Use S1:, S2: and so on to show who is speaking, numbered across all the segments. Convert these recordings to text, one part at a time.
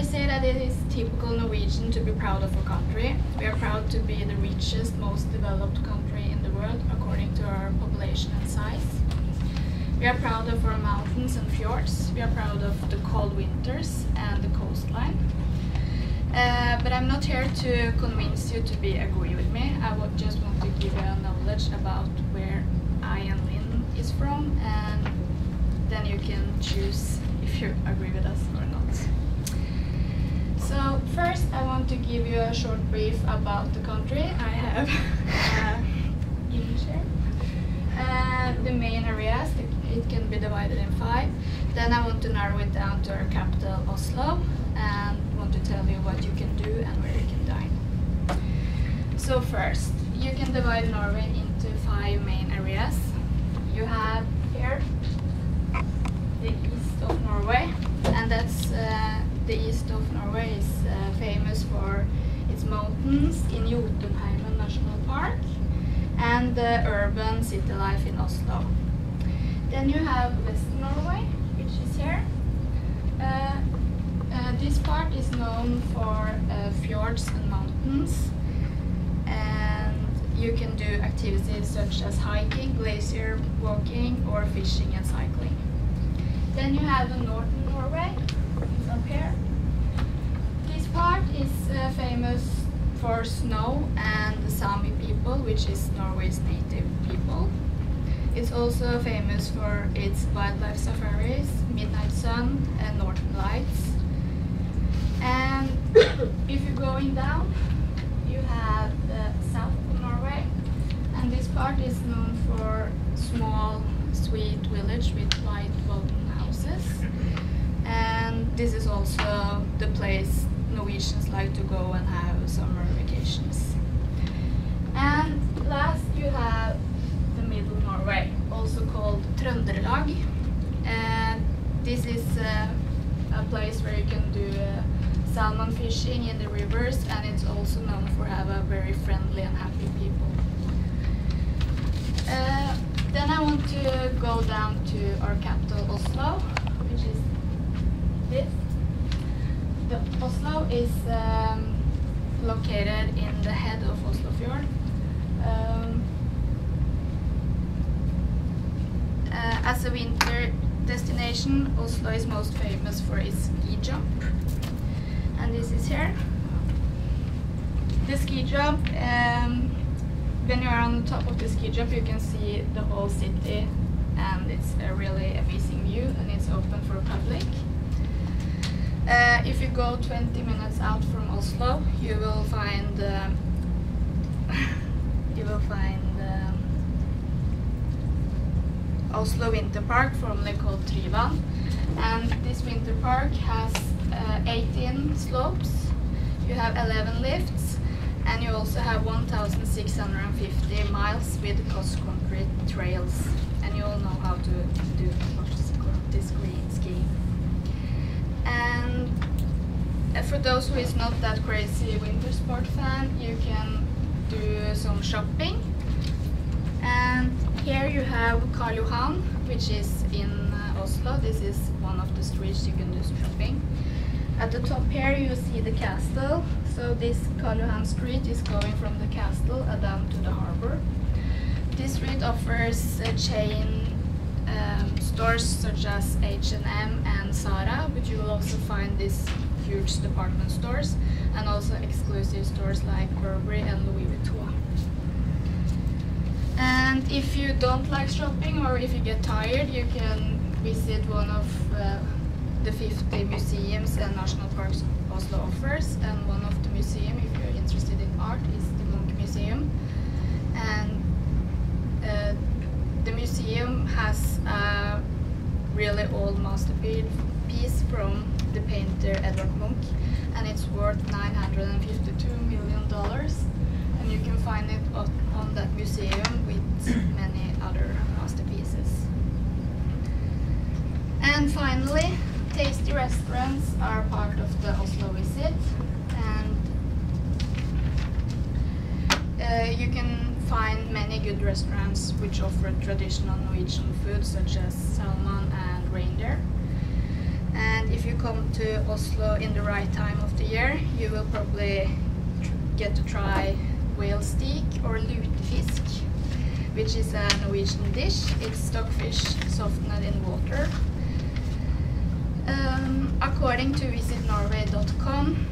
S1: say that it is typical Norwegian to be proud of our country. We are proud to be the richest, most developed country in the world according to our population and size. We are proud of our mountains and fjords. We are proud of the cold winters and the coastline. But I'm not here to convince you to agree with me. I would just want to give you a knowledge about where I and Lynn is from, and then you can choose if you agree with us or not. So first I want to give you a short brief about the country. I have image here. The main areas, it can be divided in 5. Then I want to narrow it down to our capital, Oslo, and want to tell you what you can do and where you can dine. So first, you can divide Norway into 5 main areas. You have here the east of Norway, and that's the east of Norway is famous for its mountains in Jotunheimen National Park and the urban city life in Oslo. Then you have Western Norway, which is here. This part is known for fjords and mountains, and you can do activities such as hiking, glacier walking, or fishing and cycling. Then you have the Northern Norway, it's up here. This part is famous for snow and the Sami people, which is Norway's native people. It's also famous for its wildlife safaris, midnight sun and northern lights. And if you're going down, you have the south of Norway, and this part is known for small, sweet village with white wooden houses. And this is also the place Norwegians like to go and have summer vacations. And last you have the middle Norway, also called Trøndelag. And this is a place where you can do salmon fishing in the rivers, and it's also known for have a very friendly and happy people. Then I want to go down to our capital, Oslo, which is this. Oslo is located in the head of Oslofjord. As a winter destination, Oslo is most famous for its ski jump. And this is here. The ski jump, when you are on the top of the ski jump, you can see the whole city, and it's a really amazing view, and it's open for public. If you go 20 minutes out from Oslo, you will find Oslo Winter Park, formerly called Tryvann, and this winter park has 18 slopes. You have 11 lifts, and you also have 1,650 miles with cross-country trails, and you all know how to do this skiing. And for those who is not that crazy winter sport fan, you can do some shopping. And here you have Karl Johan, which is in Oslo. This is one of the streets you can do shopping. At the top here you see the castle. So this Karl Johan street is going from the castle down to the harbor. This street offers chain stores such as H&M and Zara, but you will also find these huge department stores and also exclusive stores like Burberry and Louis Vuitton. And if you don't like shopping, or if you get tired, you can visit one of the 50 museums and national parks Oslo offers. And one of the museums, if you're interested in art, is the Munch Museum. And the museum has a really old masterpiece from the painter Edvard Munch, and it's worth $952 million. And you can find it on that museum with many other masterpieces. And finally, tasty restaurants are part of the Oslo visit, and you can find many good restaurants which offer traditional Norwegian food such as salmon and reindeer. And And if you come to Oslo in the right time of the year, you will probably get to try whale steak or lutefisk, which is a Norwegian dish. It's stockfish softened in water. According to visitnorway.com,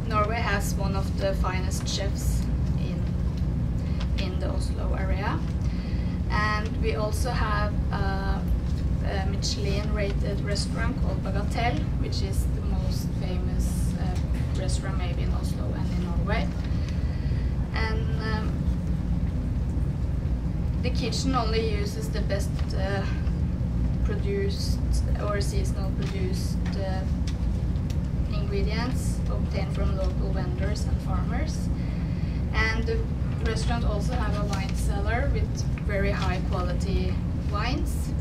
S1: Norway has one of the finest chefs in the Oslo area, and we also have a Michelin-rated restaurant called Bagatelle, which is the most famous restaurant maybe in Oslo and in Norway. And the kitchen only uses the best produced or seasonal produced ingredients obtained from local vendors and farmers. And the restaurant also have a wine cellar with very high quality wines.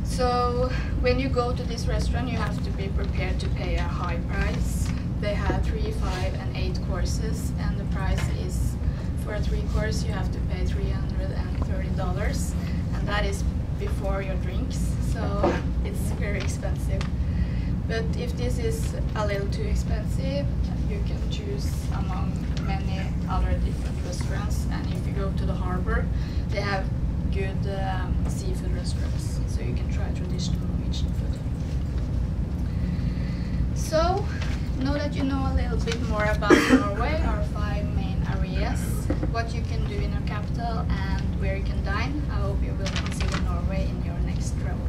S1: So when you go to this restaurant, you have to be prepared to pay a high price. They have 3, 5 and 8 courses, and the price is, for a 3-course you have to pay $330, and that is before your drinks, so it's very expensive. But if this is a little too expensive, you can choose among many other different restaurants, and if you go to the harbor, they have good seafood restaurants, so you can try traditional Norwegian food. So, now that you know a little bit more about Norway, our 5 main areas, what you can do in our capital and where you can dine, I hope you will consider Norway in your next travel.